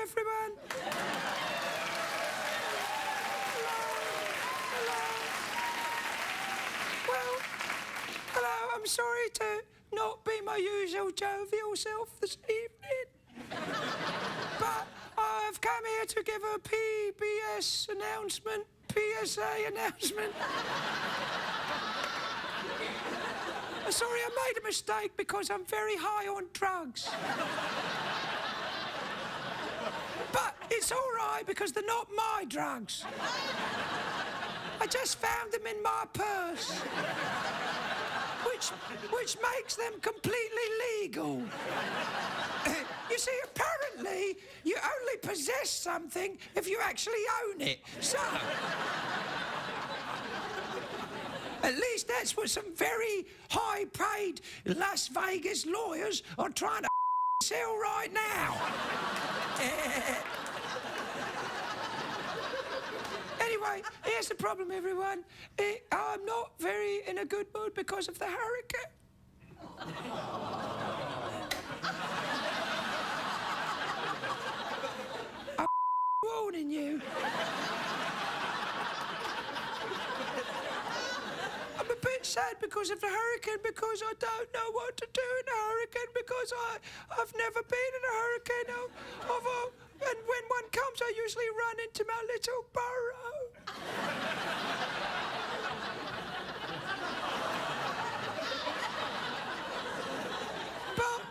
everyone. Well, hello, I'm sorry to not be my usual jovial self this evening. But I've come here to give a PBS announcement, PSA announcement. Sorry, I made a mistake because I'm very high on drugs. But it's all right because they're not my drugs. I just found them in my purse, which makes them completely legal. You see, apparently, you only possess something if you actually own it. So, at least that's what some very high-paid Las Vegas lawyers are trying to sell right now. Anyway, here's the problem, everyone. I'm not very in a good mood because of the hurricane. I'm warning you. I'm a bit sad because of the hurricane, because I don't know what to do in a hurricane, because I've never been in a hurricane. And when one comes, I usually run into my little burrow. But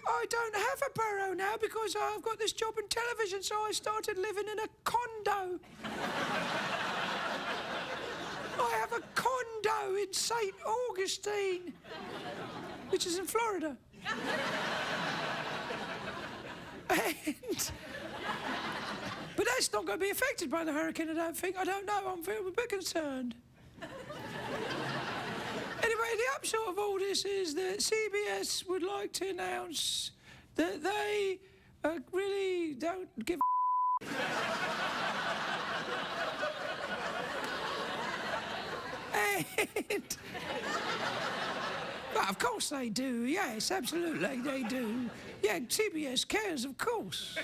I don't have a burrow now because I've got this job in television, so I started living in a condo. I have a condo in St. Augustine, which is in Florida. But that's not going to be affected by the hurricane, I don't think. I don't know. I'm a bit concerned. Anyway, the upshot of all this is that CBS would like to announce that they really don't give a and... Well, of course they do. Yes, absolutely, they do. Yeah, CBS cares, of course.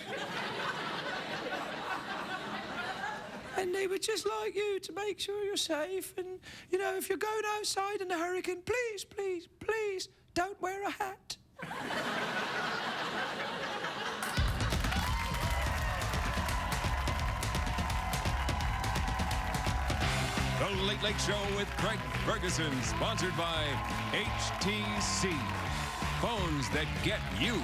And they would just like you to make sure you're safe. And, you know, if you're going outside in a hurricane, please, please, please, don't wear a hat. The Late Late Show with Craig Ferguson, sponsored by HTC. Phones that get you.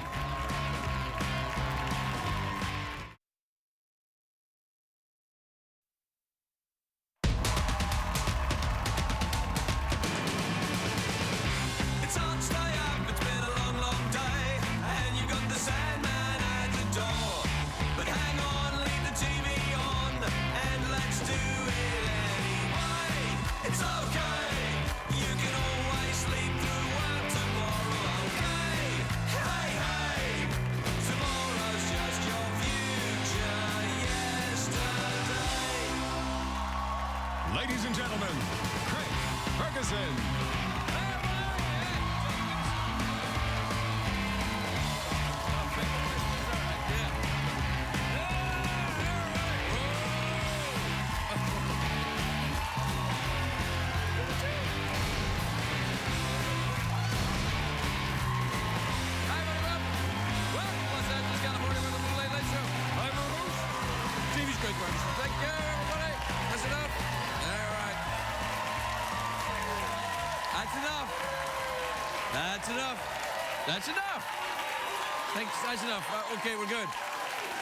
It's hard to stay up, it's been a long, long day, and you've got the Sandman at the door. But hang on, leave the TV on, and let's do it anyway. It's okay, you can always sleep through work tomorrow, okay? Hey, hey, tomorrow's just your future yesterday. Ladies and gentlemen, Craig Ferguson. Thank you, everybody. That's enough. All right. That's enough. That's enough. That's enough. Thanks. That's enough. Okay, we're good.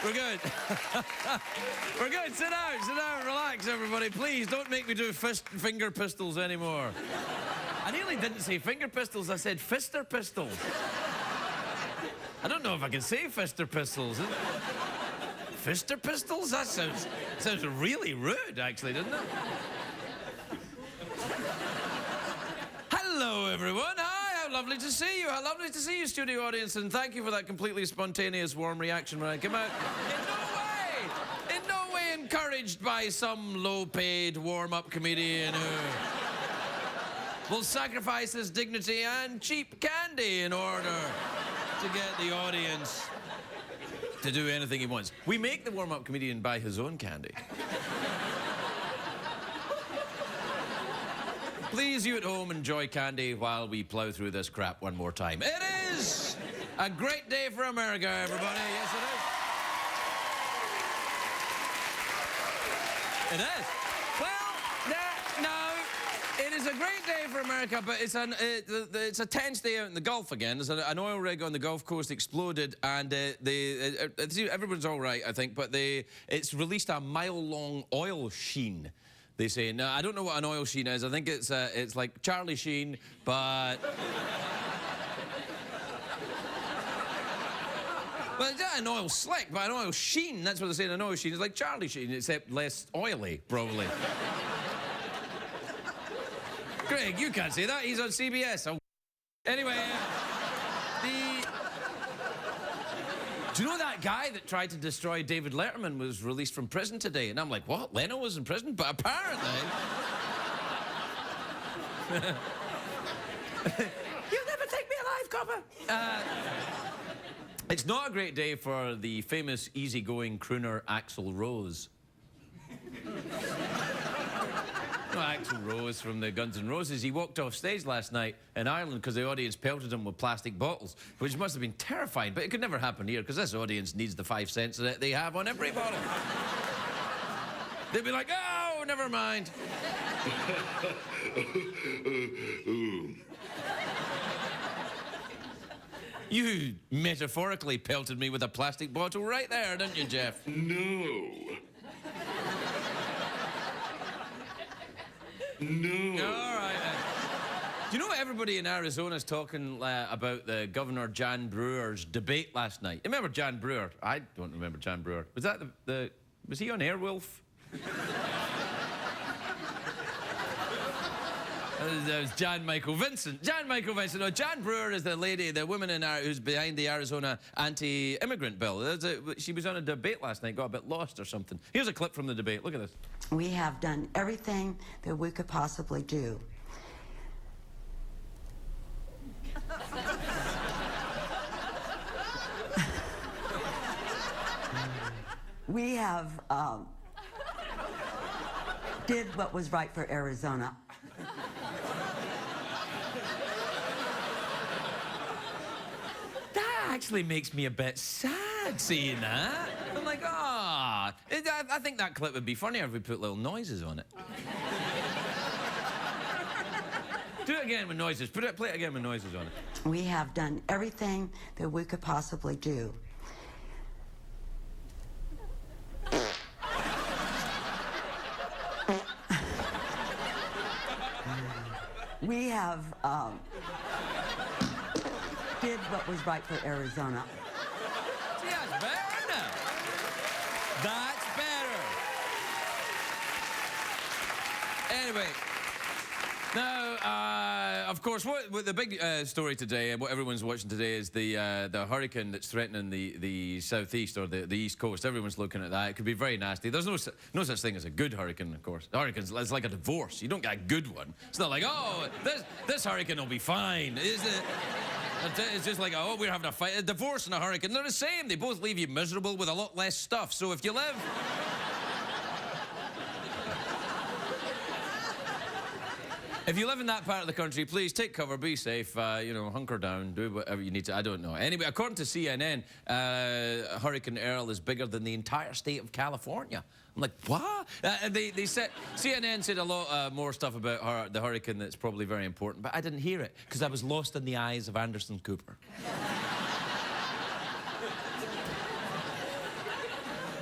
We're good. We're good. Sit down. Sit down. Relax, everybody. Please don't make me do finger pistols anymore. I nearly didn't say finger pistols. I said fister pistols. I don't know if I can say fister pistols. Fister pistols? That sounds really rude, actually, doesn't it? Hello, everyone. Hi, how lovely to see you. How lovely to see you, studio audience, and thank you for that completely spontaneous, warm reaction when I came out. In no way encouraged by some low-paid, warm-up comedian who will sacrifice his dignity and cheap candy in order to get the audience to do anything he wants. We make the warm-up comedian buy his own candy. Please, you at home, enjoy candy while we plow through this crap one more time. It is a great day for America, everybody. Yes, it is. It is. Well, no, it is a great day for America, but it's a tense day out in the Gulf again. There's an oil rig on the Gulf Coast exploded, and everyone's all right, I think, but it's released a mile-long oil sheen. They say. Now, I don't know what an oil sheen is. I think it's like Charlie Sheen, but... Well, it's not an oil slick, but an oil sheen. That's what they're saying. An oil sheen is like Charlie Sheen, except less oily, probably. Greg, you can't say that. He's on CBS. Oh. Anyway, Do you know that guy that tried to destroy David Letterman was released from prison today? And I'm like, what? Leno was in prison? But apparently... You'll never take me alive, copper. It's not a great day for the famous easygoing crooner Axl Rose. No, Axl Rose from the Guns N' Roses. He walked off stage last night in Ireland because the audience pelted him with plastic bottles, which must have been terrifying, but it could never happen here because this audience needs the 5 cents that they have on every bottle. They'd be like, oh, never mind. You metaphorically pelted me with a plastic bottle right there, didn't you, Jeff? No. No. All right, then. Do you know what everybody in Arizona's talking about the Governor Jan Brewer's debate last night? Remember Jan Brewer? I don't remember Jan Brewer. Was that was he on Airwolf? That was Jan Michael Vincent. Jan Michael Vincent. No, Jan Brewer is the lady, the woman who's behind the Arizona anti-immigrant bill. She was on a debate last night, got a bit lost or something. Here's a clip from the debate. Look at this. We have done everything that we could possibly do. We have did what was right for Arizona. That actually makes me a bit sad seeing that. I'm like, I think that clip would be funnier if we put little noises on it. Do it again with noises. Play it again with noises on it. We have done everything that we could possibly do. We have did what was right for Arizona. See, that's better now. That's better. Anyway, now, of course, what the big story today, and what everyone's watching today, is the hurricane that's threatening the southeast or the east coast. Everyone's looking at that. It could be very nasty. There's no such thing as a good hurricane, of course. Hurricanes, it's like a divorce. You don't get a good one. It's not like, oh, this hurricane will be fine, is it? It's just like, oh, we're having a fight. A divorce and a hurricane, they're the same. They both leave you miserable with a lot less stuff. So if you live... If you live in that part of the country, please take cover, be safe, hunker down, do whatever you need to. I don't know. Anyway, according to CNN, Hurricane Earl is bigger than the entire state of California. I'm like, what? They said, CNN said a lot more stuff about the hurricane that's probably very important, but I didn't hear it because I was lost in the eyes of Anderson Cooper.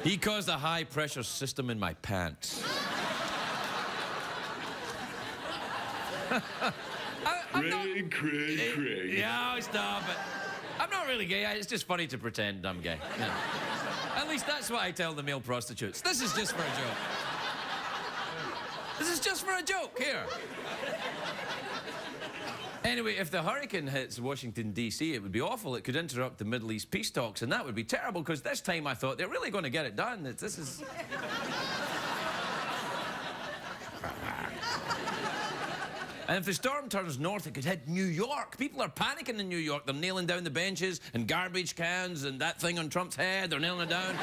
He caused a high-pressure system in my pants. Craig. Yeah, stop it. I'm not really gay. It's just funny to pretend I'm gay. Yeah. At least that's what I tell the male prostitutes. This is just for a joke. This is just for a joke. Here. Anyway, if the hurricane hits Washington, D.C., it would be awful. It could interrupt the Middle East peace talks, and that would be terrible, because this time I thought they're really going to get it done. This is... And if the storm turns north, it could hit New York. People are panicking in New York. They're nailing down the benches and garbage cans and that thing on Trump's head. They're nailing it down.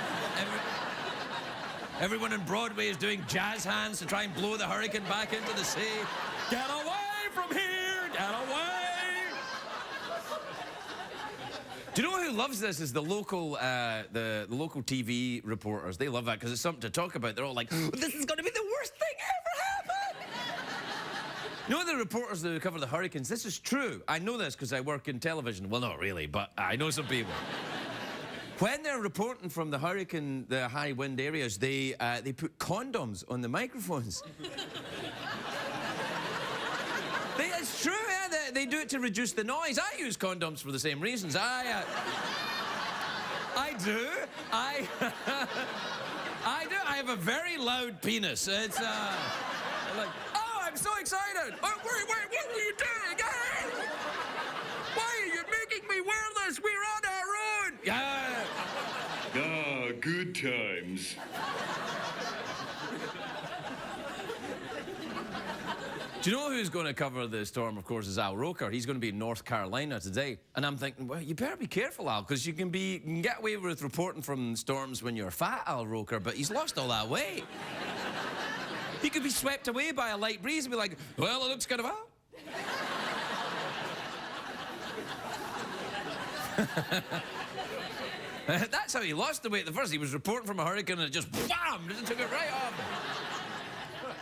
Everyone on Broadway is doing jazz hands to try and blow the hurricane back into the sea. Get away from here! Get away! Do you know who loves this? Is the local local TV reporters. They love that because it's something to talk about. They're all like, "This is going to be the worst thing ever happened." You know the reporters that cover the hurricanes. This is true. I know this because I work in television. Well, not really, but I know some people. When they're reporting from the hurricane, the high wind areas, they put condoms on the microphones. It's true, yeah. They do it to reduce the noise. I use condoms for the same reasons. I do. I do. I have a very loud penis. It's like, oh, I'm so excited. Oh, wait, what are you doing? Why are you making me wear this? We're on our own. Yeah. Ah, good times. Do you know who's going to cover the storm, of course, is Al Roker. He's going to be in North Carolina today. And I'm thinking, well, you better be careful, Al, because you can get away with reporting from storms when you're fat, Al Roker, but he's lost all that weight. He could be swept away by a light breeze and be like, well, it looks kind of hot. That's how he lost the weight at the first. He was reporting from a hurricane and it just, bam, just took it right off.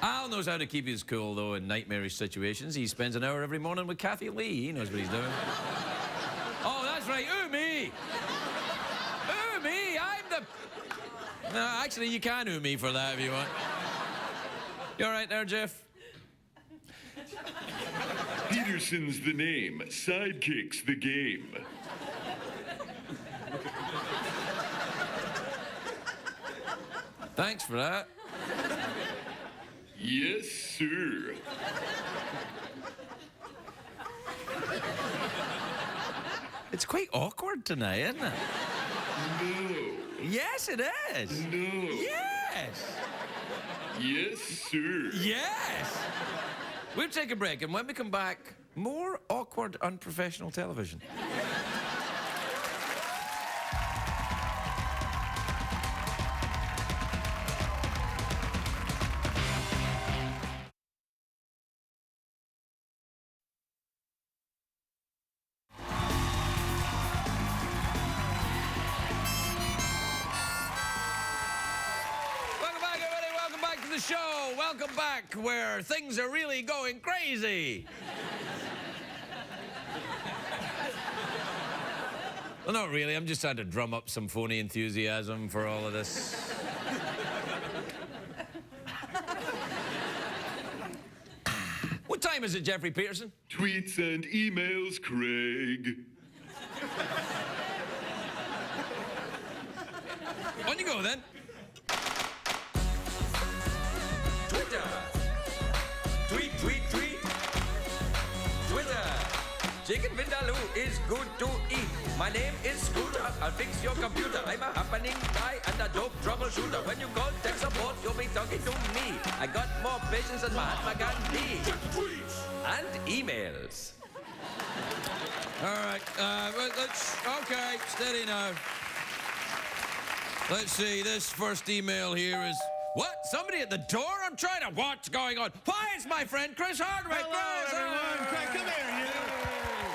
Al knows how to keep his cool, though, in nightmarish situations. He spends an hour every morning with Kathy Lee. He knows what he's doing. Oh, that's right. Ooh, me. Ooh, me. I'm the... No, actually, you can ooh me for that if you want. You all right there, Jeff? Peterson's the name. Sidekicks the game. Thanks for that. Yes, sir. It's quite awkward tonight, isn't it? No. Yes, it is. No. Yes. Yes, sir. Yes. We'll take a break, and when we come back, more awkward, unprofessional television. Show. Welcome back where things are really going crazy. Well, not really. I'm just trying to drum up some phony enthusiasm for all of this. What time is it, Jeffrey Peterson? Tweets and emails, Craig. On you go, then. Tweet, tweet, tweet. Twitter. Chicken Vindaloo is good to eat. My name is Scooter. I'll fix your computer. I'm a happening guy and a dope troubleshooter. When you call tech support, you'll be talking to me. I got more patience than Mahatma Gandhi. And emails. All right. Well, okay, steady now. Let's see. This first email here is... What? Somebody at the door? I'm trying to... What's going on? Why, it's my friend Chris Hardwick. Hello, everyone. Craig, come here, you.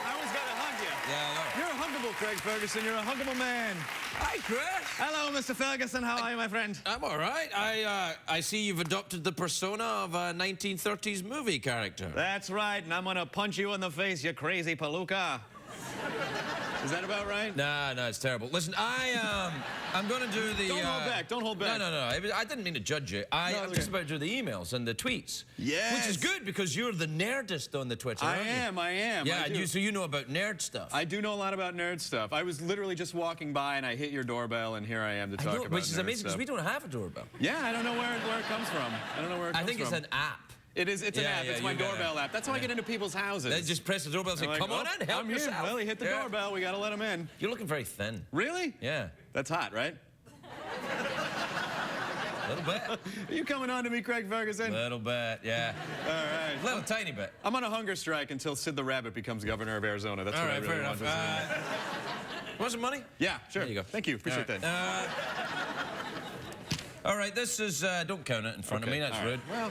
I always got to hug you. Yeah, I know. You're a huggable, Craig Ferguson. You're a huggable man. Hi, Chris. Hello, Mr. Ferguson. How are you, my friend? I'm all right. I see you've adopted the persona of a 1930s movie character. That's right, and I'm going to punch you in the face, you crazy palooka. Is that about right? No, it's terrible. Listen, I'm going to do the... Don't hold back. Don't hold back. No. I didn't mean to judge you. I'm just about to do the emails and the tweets. Yes. Which is good because you're the nerdist on the Twitter, aren't you? I am. Yeah, so you know about nerd stuff. I do know a lot about nerd stuff. I was literally just walking by and I hit your doorbell and here I am to talk about which is nerd amazing because stuff. we don't have a doorbell. Yeah, I don't know where it comes from. I don't know where it comes from. I think it's an app. It is. It's an app. Yeah, it's my doorbell app. That's how I get into people's houses. They just press the doorbell and say, Like, come on in, help I'm yourself. here. Well, he hit the doorbell. We got to let him in. You're looking very thin. Really? Yeah. That's hot, right? little bit. Are you coming on to me, Craig Ferguson? Little bit, yeah. All right. Little tiny bit. I'm on a hunger strike until Sid the Rabbit becomes governor of Arizona. That's All what right, I really fair want enough. to see. Want some money? Yeah, sure. There you go. Thank you. Appreciate All right. that. All right, this is, don't count it in front of me, that's all right. rude. Well,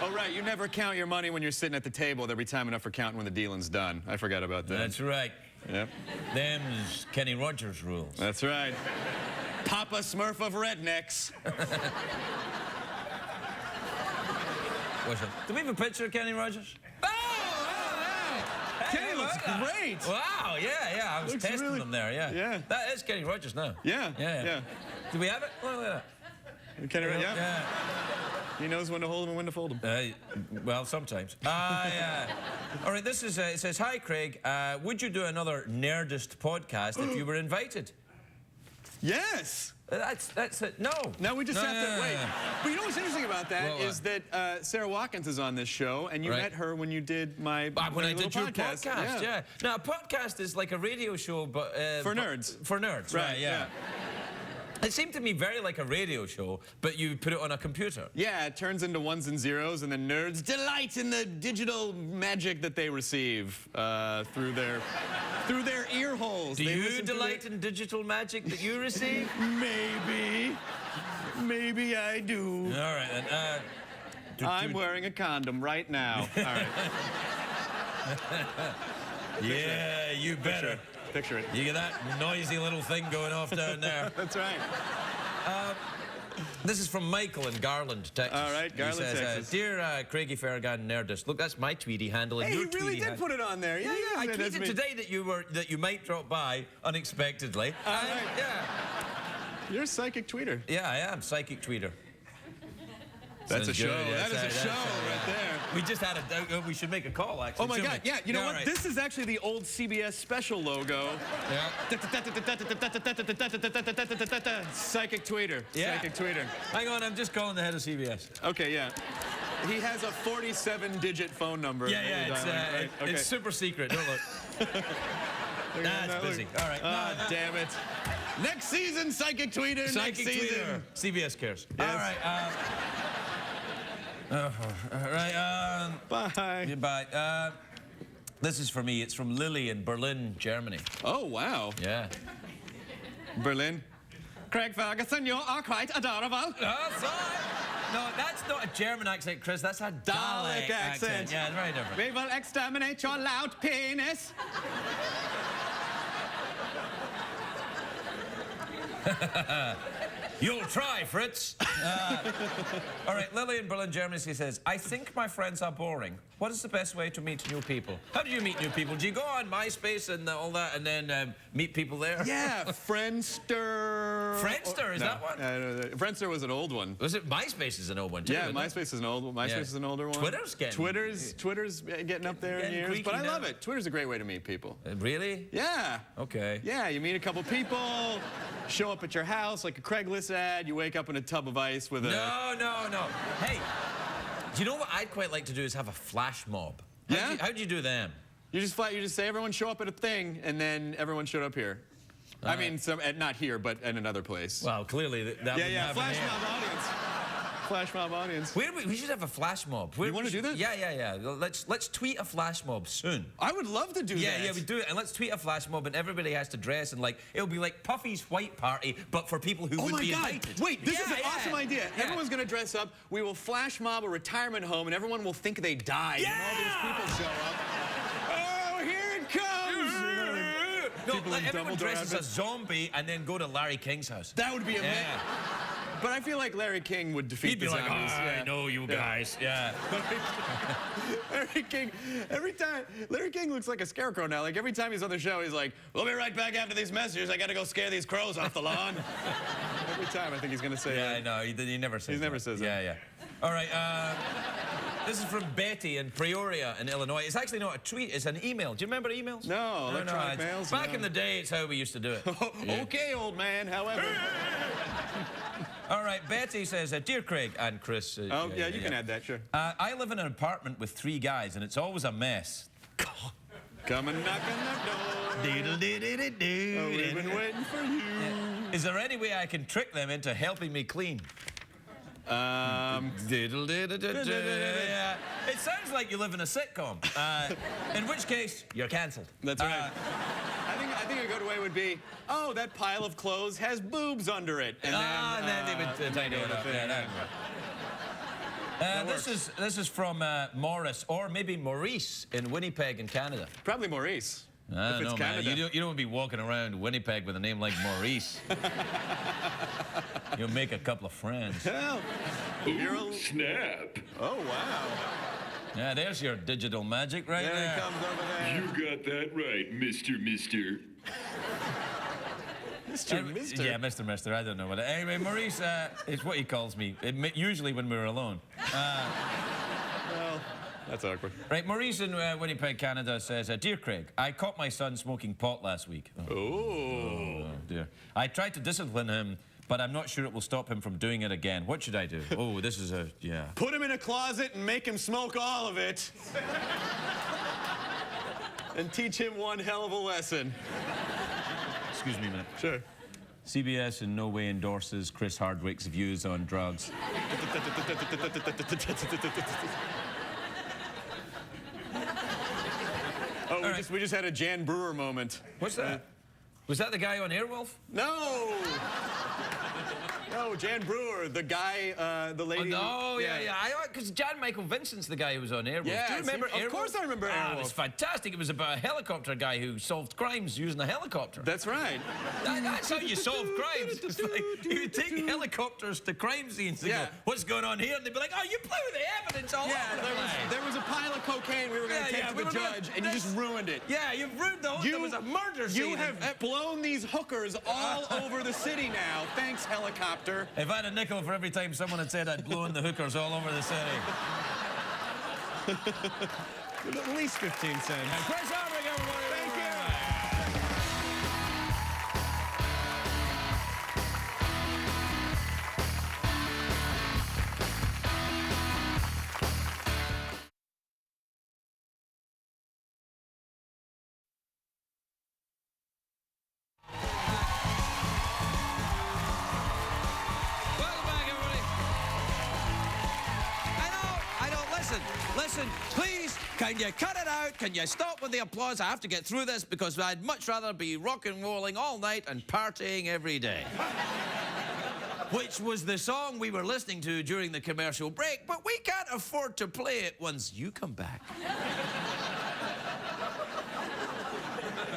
oh, right, you never count your money when you're sitting at the table. There'll be time enough for counting when the dealing's done. I forgot about that. That's right. Yep. Them's Kenny Rogers rules. That's right. Papa Smurf of rednecks. What's it? Do we have a picture of Kenny Rogers? Oh, hey, Kenny looks great. Wow, yeah, I was Looks testing really- them there, yeah. Yeah. That is Kenny Rogers now. Yeah. Do we have it? Look at that. Kenny, yeah. Yeah. He knows when to hold him and when to fold him. Well, sometimes. Yeah. All right, this is, it says, hi, Craig. Would you do another Nerdist podcast if you were invited? Yes. That's it. No. Now we just have to wait. But you know what's interesting about that What? is that Sara Watkins is on this show, and you Right. met her when you did my When I little did your podcast, Yeah. yeah. Now, a podcast is like a radio show, but... For nerds. For nerds, right, yeah. It seemed to me very like a radio show, but you put it on a computer. Yeah, it turns into ones and zeros, and the nerds delight in the digital magic that they receive through their ear holes. Do They you listen to delight in digital magic that you receive? Maybe I do. All right, then. I'm wearing a condom right now. All right. Yeah, you better. Picture it. You get that noisy little thing going off down there. That's right. This is from Michael in Garland, Texas. All right, Garland, he says, Texas. Dear Craigie Fergan Nerdist, look, that's my Tweety handle. And Hey, your you really Tweety did put it on there. Yeah, I that's tweeted me. today that you might drop by unexpectedly. All right. Yeah. You're a psychic tweeter. Yeah, I am. Psychic tweeter. That's a Sounds show. good, yeah, That is a that's show right there. We just had we should make a call, actually. Oh my God! shouldn't we? Yeah, you know what? all right. This is actually the old CBS special logo. Yeah. Psychic tweeter. Yeah. Psychic tweeter. Hang on, I'm just calling the head of CBS. Okay, yeah. He has a 47-digit phone number. Yeah, that it's, you're dialing, right? Okay. it's super secret. Don't look. That's busy. All right. Ah, damn it. Next season, psychic tweeter. Psychic next season. tweeter. CBS cares. Yes. All right. All right. Bye. Goodbye. This is for me. It's from Lily in Berlin, Germany. Oh, wow. Yeah. Berlin. Craig Ferguson, you are quite adorable. Oh, sorry. No, that's not a German accent, Chris. That's a Dalek Dalek accent. Yeah, it's very different. We will exterminate your loud penis. You'll try, Fritz. All right, Lily in Berlin, Germany, she says, I think my friends are boring. What is the best way to meet new people? How do you meet new people? Do you go on MySpace and all that and then meet people there? Yeah, Friendster. Friendster, is that one? Friendster was an old one. Was it MySpace is an old one, too? Yeah, isn't it? MySpace is an old one. MySpace Yeah. is an older one. Twitter's getting up there in Getting years, creaky but I love now. it. Twitter's a great way to meet people. Really? Yeah. Okay. Yeah, you meet a couple people, show up at your house like a Craigslist ad, you wake up in a tub of ice with a... No. Hey, do you know what I'd quite like to do is have a flash mob. Yeah? How'd you do them? You just say everyone show up at a thing, and then everyone showed up here. I mean, not here, but at another place. Well, clearly that wouldn't Yeah, happen flash here. mob audience. Flash mob audience. We should have a flash mob. You wanna do that? Yeah. Let's tweet a flash mob soon. I would love to do that. Yeah, we do it, and let's tweet a flash mob, and everybody has to dress, and it'll be like Puffy's white party, but for people who would be invited. Wait, this is an awesome idea. Yeah. Everyone's gonna dress up. We will flash mob a retirement home, and everyone will think they died. Yeah! And all these people show up. Oh, here it comes! No, People in everyone Dumbledore dresses as a outfits. zombie and then go to Larry King's house. That would be amazing. Yeah. But I feel like Larry King would defeat He'd be the like, zombies. I know you guys. Yeah. Larry King, Larry King looks like a scarecrow now. Like every time he's on the show, he's like, we'll be right back after these messages. I gotta go scare these crows off the lawn. Every time I think he's gonna say Yeah, that. I know. He never says He never that. says that. Yeah. All right. This is from Betty in Peoria in Illinois. It's actually not a tweet, it's an email. Do you remember emails? No, electronic mails, Back no. in the day, it's how we used to do it. Okay, old man, however. All right, Betty says, Dear Craig and Chris. You can add that, sure. I live in an apartment with 3 guys, and it's always a mess. Come and knock on that door. Diddle-diddle-diddle. Oh, we've been waiting for you. Is there any way I can trick them into helping me clean? Diddle, diddle, diddle, yeah. It sounds like you live in a sitcom. In which case, you're cancelled. That's right. I think a good way would be, oh, that pile of clothes has boobs under it. And then they would tidy it up. Yeah, this is from Morris, or maybe Maurice in Winnipeg in Canada. Probably Maurice. I don't know, man. Canada. You don't want to be walking around Winnipeg with a name like Maurice. You'll make a couple of friends. Hell, Ooh, snap. Oh, wow. Yeah, there's your digital magic right there. There it comes over there. You got that right, Mr. Mister. Yeah, Mr. I don't know what. Anyway, Maurice is what he calls me, usually when we're alone. Well, that's awkward. Right, Maurice in Winnipeg, Canada says, Dear Craig, I caught my son smoking pot last week. Oh, dear. I tried to discipline him, but I'm not sure it will stop him from doing it again. What should I do? Oh, this is yeah. Put him in a closet and make him smoke all of it. And teach him one hell of a lesson. Excuse me a minute. Sure. CBS in no way endorses Chris Hardwick's views on drugs. Oh, we just had a Jan Brewer moment. What's that? Was that the guy on Airwolf? No! No, Jan Brewer, the guy, the lady. Oh, yeah. Because John Michael Vincent's the guy who was on Airwolf. Yeah, do you remember Airwolf? Of course I remember Airwolf. It was fantastic. It was about a helicopter guy who solved crimes using a helicopter. That's right. That's how you solve crimes. It's like, you would take helicopters to crime scenes and go, what's going on here? And they'd be like, oh, you play with the evidence all over the place. There was a pile of cocaine we were going to take to the judge, and you just ruined it. Yeah, you've ruined the whole. There was a murder scene. You have blown these hookers all over the city now. Thanks, helicopter. If I had a nickel for every time someone had said I'd blown the hookers all over the city. At least 15 cents. Chris Hardwick, everybody. Thank you. Listen, please, can you cut it out? Can you stop with the applause? I have to get through this because I'd much rather be rock and rolling all night and partying every day. Which was the song we were listening to during the commercial break, but we can't afford to play it once you come back.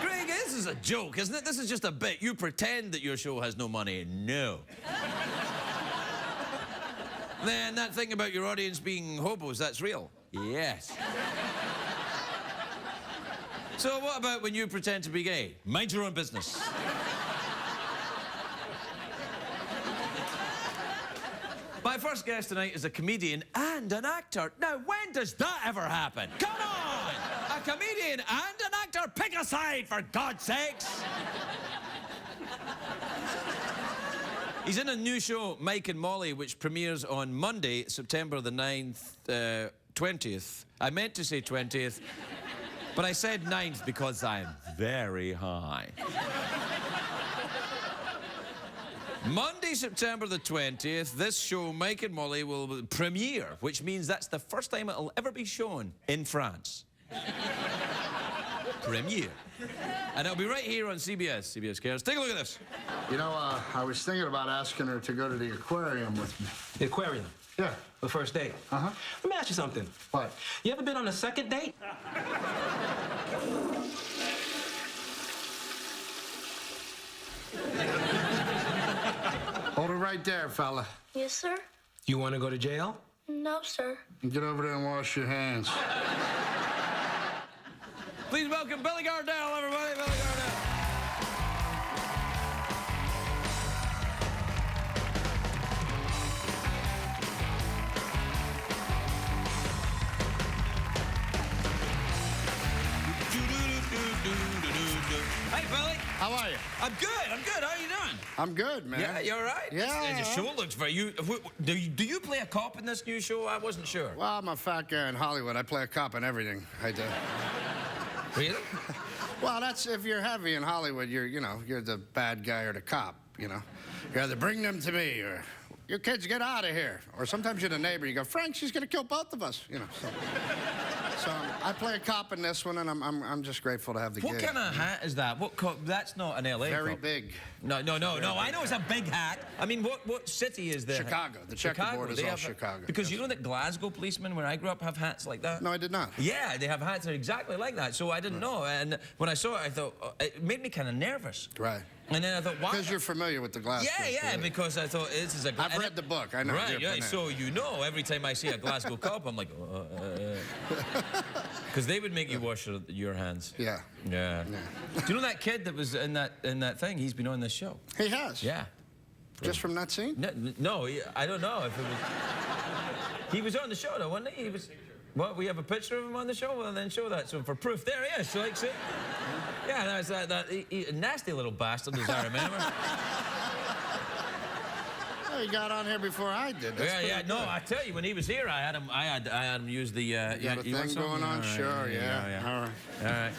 Greg, this is a joke, isn't it? This is just a bit. You pretend that your show has no money. No. Then that thing about your audience being hobos, that's real. Yes. So what about when you pretend to be gay? Mind your own business. My first guest tonight is a comedian and an actor. Now, when does that ever happen? Come on! A comedian and an actor? Pick a side, for God's sakes! He's in a new show, Mike and Molly, which premieres on Monday, September the 9th, 20th. I meant to say 20th, but I said 9th because I'm very high. Monday, September the 20th, this show, Mike and Molly, will premiere, which means that's the first time it'll ever be shown in France. Premiere. And it'll be right here on CBS Cares. Take a look at this. You know, I was thinking about asking her to go to the aquarium with me. The aquarium? Yeah. The first date? Uh-huh. Let me ask you something. What? You ever been on a second date? Hold it right there, fella. Yes, sir? You want to go to jail? No, sir. Get over there and wash your hands. Please welcome Billy Gardell, everybody. Billy Gardell. Hey, Billy. How are you? I'm good. How are you doing? I'm good, man. Yeah, you all right? Yeah. The show looks very... Do you play a cop in this new show? I wasn't sure. Well, I'm a fat guy in Hollywood. I play a cop in everything. I do. Really? Well, that's if you're heavy in Hollywood, you're the bad guy or the cop. you know. You either bring them to me or you kids get out of here. Or sometimes you're the neighbor, you go, Frank, she's gonna kill both of us, you know. So I play a cop in this one, and I'm just grateful to have the gig. What kind of hat is that? What cop? That's not an LA Very cop. big. No. I know it's a big hat. I mean, what city is there? Chicago. The checkerboard is all Chicago. Because you know that Glasgow policemen, where I grew up, have hats like that? No, I did not. Yeah, they have hats that are exactly like that. So I didn't know. And when I saw it, I thought, it made me kind of nervous. Right. And then I thought, why? Because you're familiar with the Glasgow. Yeah, because I thought this is a. I've read the book. I know. Right, yeah. So you know, every time I see a Glasgow cop, I'm like, because they would make you wash your hands. Yeah. Yeah. Do you know that kid that was in that thing? He's been on this show. He has. Yeah. Just from that scene? No, I don't know if it was. He was on the show though, wasn't he? He was. What? We have a picture of him on the show. Well, then show that. So for proof, there he is. So like, see. Yeah, that's that nasty little bastard, as I remember. Well, he got on here before I did. That's Yeah. No, good. I tell you, when he was here, I had him use the. You got a thing going on? Sure, yeah. All right. Yeah.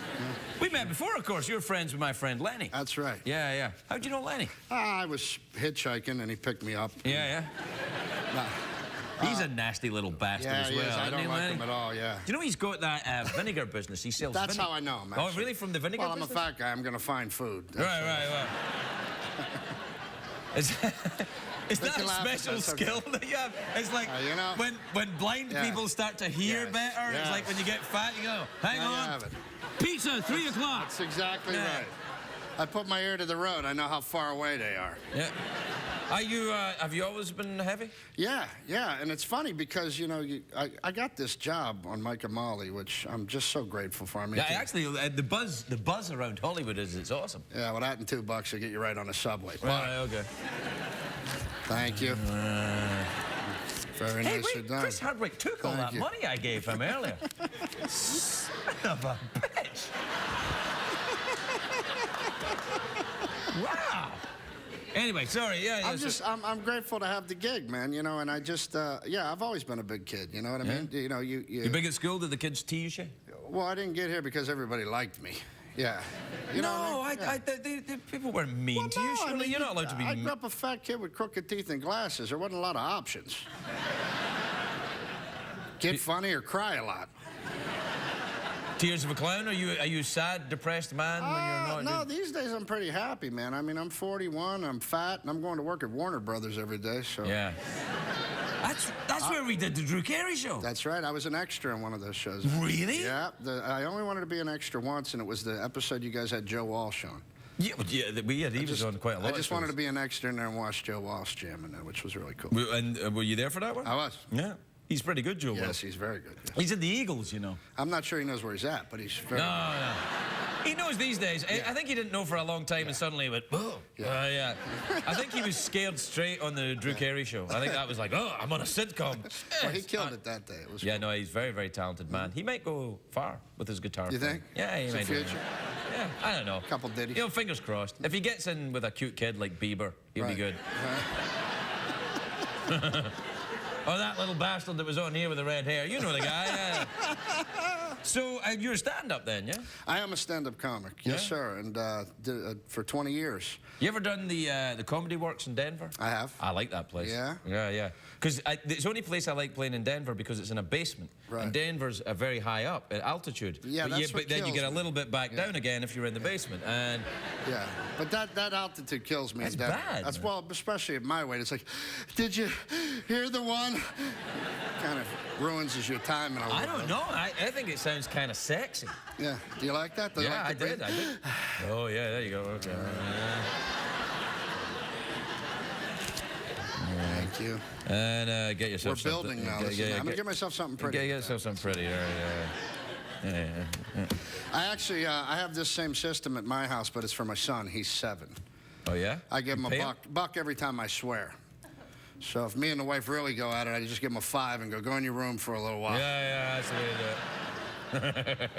We met before, of course. You're friends with my friend Lenny. That's right. Yeah. How'd you know Lenny? I was hitchhiking, and he picked me up. Yeah. He's a nasty little bastard as well. He is. I don't like him at all, yeah. Do you know he's got that vinegar business? He sells That's how I know him, Oh, actually. really? From the vinegar Well, I'm business? a fat guy. I'm going to find food. Right. Is that a laugh, special that's okay. skill that you have? It's like you know, when blind people start to hear better, it's like when you get fat, you go, hang There you on, have it. pizza, 3 o'clock. That's exactly Yeah. right. I put my ear to the road. I know how far away they are. Yeah. Are you, have you always been heavy? Yeah. And it's funny because, you know, I got this job on Mike and Molly, which I'm just so grateful for. I mean, Yeah, actually, the buzz around Hollywood it's awesome. Yeah, well, that and $2 will get you right on the subway. Right, okay. Thank you. Very Hey, nicely wait, done. Chris Hardwick took all Thank that you. money I gave him earlier. Son of a bitch. Wow. Anyway, sorry, yeah. I'm grateful to have the gig, man, you know, and I just, I've always been a big kid, you know what I mean? You know, You big at school? Did the kids tease you? Well, I didn't get here because everybody liked me. Yeah. You know what I mean? The people weren't mean to you. No, I Surely mean, you're not allowed to be I mean. grew up a fat kid with crooked teeth and glasses. There wasn't a lot of options. Get funny or cry a lot. Tears of a clown? Are you a sad, depressed man when you're not? No, these days I'm pretty happy, man. I mean, I'm 41, I'm fat, and I'm going to work at Warner Brothers every day, so... Yeah. That's where we did the Drew Carey show. That's right. I was an extra in one of those shows. Really? Yeah. I only wanted to be an extra once, and it was the episode you guys had Joe Walsh on. Yeah, he was on quite a lot. I just wanted to be an extra in there and watch Joe Walsh jamming there, which was really cool. And were you there for that one? I was. Yeah. He's pretty good, Joe. Yes, he's very good. Yes. He's in the Eagles, you know. I'm not sure he knows where he's at, but he's very No. He knows these days. I think he didn't know for a long time, and suddenly he went, oh. Yeah. I think he was scared straight on the Drew Carey show. I think that was like, oh, I'm on a sitcom. Well, he killed it that day. It was cool. No, he's very, very talented man. He might go far with his guitar. You think? Yeah, he might. Future? Yeah, I don't know. Couple ditties. You know, fingers crossed. If he gets in with a cute kid like Bieber, he'll be good. Oh, that little bastard that was on here with the red hair. You know the guy. So you're a stand-up then, yeah? I am a stand-up comic. Yes, sir. And for 20 years. You ever done the Comedy Works in Denver? I have. I like that place. Yeah? Yeah. Because it's the only place I like playing in Denver because it's in a basement. Right. And Denver's very high up at altitude. Yeah, but then you get a little bit back down again if you're in the basement. And yeah, but that altitude kills me. That's in Denver. bad. That's well, especially at my weight. It's like, did you hear the one? Kind of ruins your time. And I don't know. I think it sounds kind of sexy. Yeah. Do you like that? Do you Yeah, like I did. Oh, yeah, there you go. Okay. Thank you. And get yourself We're building now. Listen, I'm going to get myself something pretty. Get yourself something pretty. Yeah. I actually, I have this same system at my house, but it's for my son. He's 7. Oh, yeah? I give him a buck every time I swear. So if me and the wife really go at it, I just give him a 5 and go in your room for a little while. Yeah, that's the way to do it.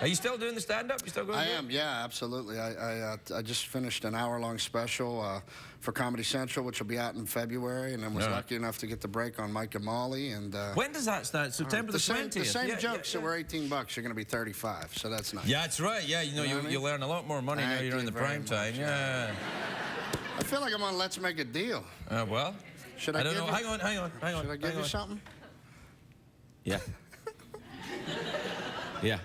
Are you still doing the stand-up? You still going? I am, yeah, absolutely. I just finished an hour-long special for Comedy Central, which will be out in February, and then was lucky enough to get the break on Mike and Molly. And when does that start? September the 20th? The same jokes that were $18 are going to be 35, so that's nice. Yeah, that's right. Yeah, you know, you learn a lot more money now you're in the prime time. Yeah. feel like I'm on Let's Make a Deal. Well, Should I don't give know. you- Hang on. Should I give you something? Yeah. Yeah.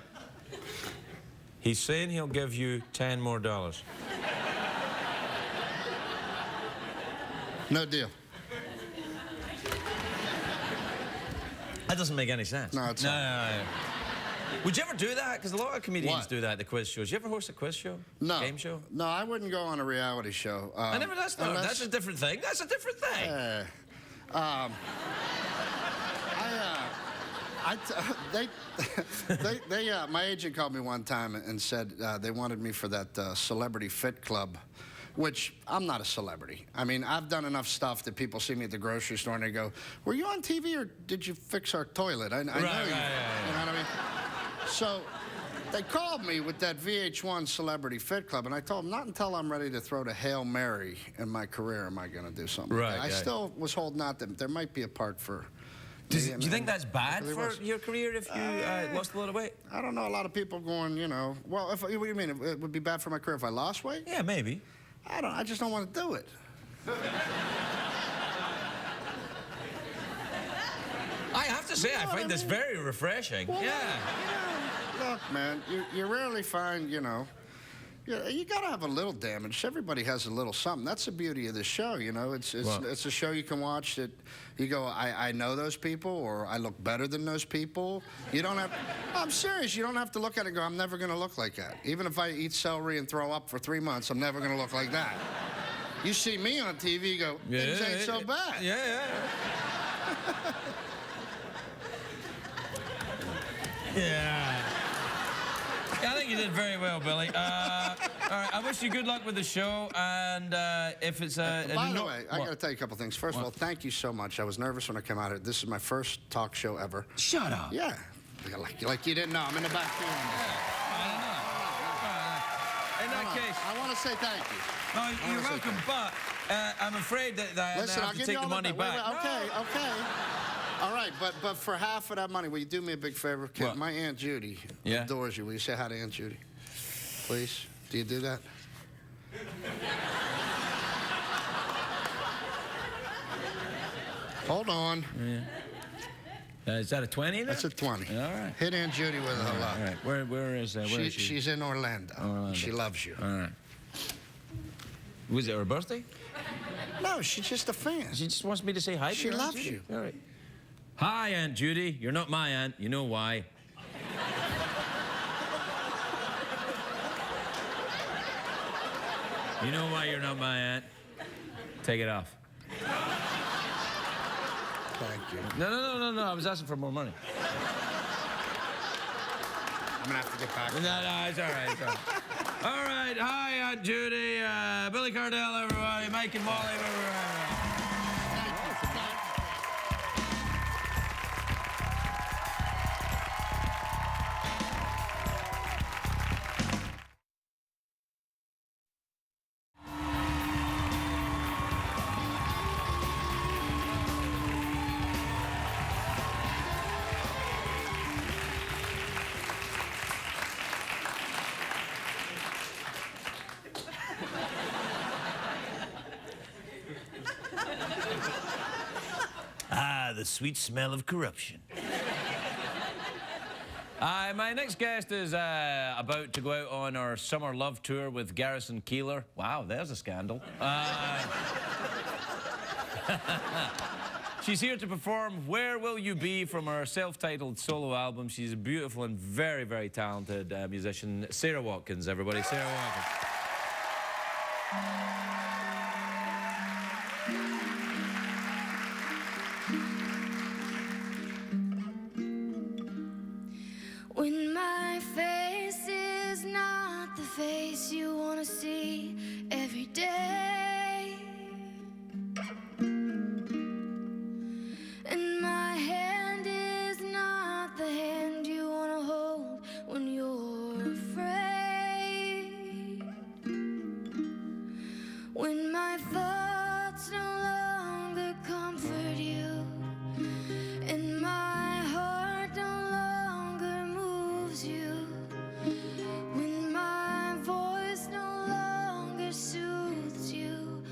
He's saying he'll give you $10 more. No deal. That doesn't make any sense. No, it's not. No. Would you ever do that? Because a lot of comedians What? do that at the quiz shows. You ever host a quiz show? No. Game show? No, I wouldn't go on a reality show. I never. That's not. unless- That's a different thing. That's a different thing. My agent called me one time and said they wanted me for that celebrity fit club, which I'm not a celebrity. I mean, I've done enough stuff that people see me at the grocery store and they go, "Were you on TV or did you fix our toilet?" I know you. Right, You know what I mean? So they called me with that VH1 Celebrity Fit Club, and I told them, not until I'm ready to throw the Hail Mary in my career am I going to do something. Right, I yeah. still was holding out that there might be a part for. Do me, you think that's bad really for was. your career if you lost a lot of weight? I don't know. A lot of people going, you know. Well, what do you mean? It would be bad for my career if I lost weight? Yeah, maybe. I just don't want to do it. I have to say, I find this very refreshing. Well, yeah. You know, look, man, you rarely find, you know, you got to have a little damage. Everybody has a little something. That's the beauty of the show, you know. It's a show you can watch that you go, I know those people, or I look better than those people. You don't have, I'm serious, you don't have to look at it and go, I'm never going to lock like that. Even if I eat celery and throw up for 3 months, I'm never going to look like that. You see me on TV, you go, things ain't so bad. Yeah. Yeah. I think you did very well, Billy. All right, I wish you good luck with the show, and if it's a... By the way, I got to tell you a couple things. First of all, thank you so much. I was nervous when I came out here. This is my first talk show ever. Shut up. Yeah. Like you didn't know. I'm in the back room. In that case... I want to say thank you. No, you're welcome, but I'm afraid that I Listen, have I'll to give take you all the money back. Okay. All right, but for half of that money, will you do me a big favor? What? My Aunt Judy adores you. Will you say hi to Aunt Judy? Please? Do you do that? Hold on. Yeah. Is that a 20? That's a 20. All right. Hit Aunt Judy with a hello. All right. Where is she? She's in Orlando. She loves you. All right. Was it her birthday? No, she's just a fan. She just wants me to say hi to She her, Aunt loves Judy. you. All right. Hi, Aunt Judy. You're not my aunt. You know why. You know why you're not my aunt? Take it off. Thank you. No. I was asking for more money. I'm going to have to get back. No, it's all right. It's all right. All right. Hi, Aunt Judy. Billy Gardell, everybody. Mike and Molly, everybody. The sweet smell of corruption. My next guest is about to go out on our summer love tour with Garrison Keillor. Wow, there's a scandal. She's here to perform Where Will You Be from her self-titled solo album. She's a beautiful and very, very talented musician. Sara Watkins, everybody. Sara Watkins. When my face is not the face you want to see every day, and my hand is not the hand you want to hold when you're afraid, when my thoughts no longer comfort you, and my heart no longer moves you, when my voice no longer soothes you,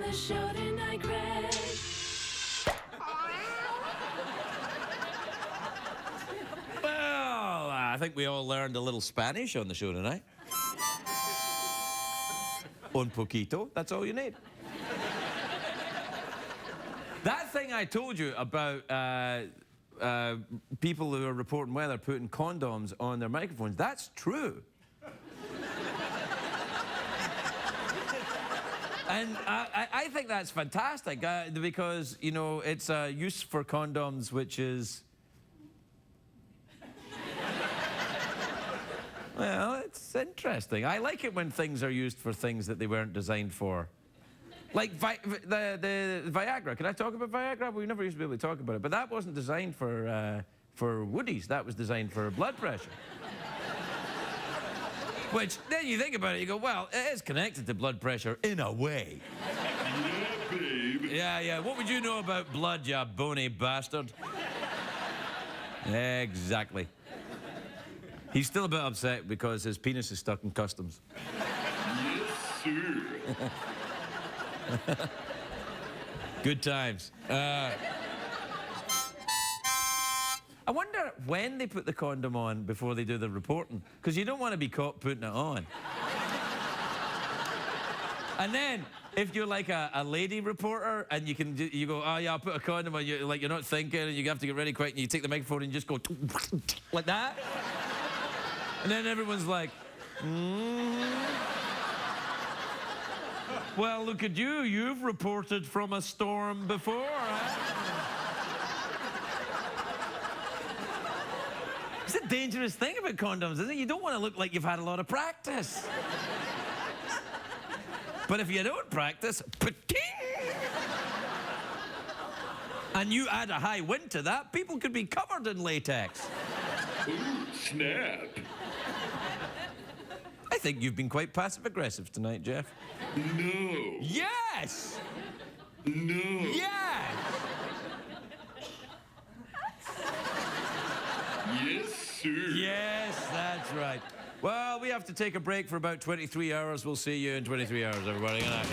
the show tonight, Greg. Well, I think we all learned a little Spanish on the show tonight. Un poquito, that's all you need. That thing I told you about people who are reporting weather putting condoms on their microphones, that's true. And I think that's fantastic because, you know, it's a use for condoms which is... Well, it's interesting. I like it when things are used for things that they weren't designed for. Like the Viagra. Can I talk about Viagra? We never used to be able to talk about it. But that wasn't designed for woodies. That was designed for blood pressure. Which, then you think about it, you go, well, it is connected to blood pressure in a way. Yeah, babe. Yeah. What would you know about blood, you bony bastard? Exactly. He's still a bit upset because his penis is stuck in customs. Yes, sir. Good times. I wonder when they put the condom on before they do the reporting, because you don't want to be caught putting it on. And then, if you're like a lady reporter and you go, oh yeah, I'll put a condom on, you're not thinking and you have to get ready quick and you take the microphone and you just go like that. And then everyone's like, Well, look at you. You've reported from a storm before, huh? It's a dangerous thing about condoms, isn't it? You don't want to look like you've had a lot of practice. But if you don't practice, pa-ting! And you add a high wind to that, people could be covered in latex. Ooh, snap. I think you've been quite passive-aggressive tonight, Jeff. No. Yes! No. Yes! Yes, sir. Yes, that's right. Well, we have to take a break for about 23 hours. We'll see you in 23 hours, everybody. Good night.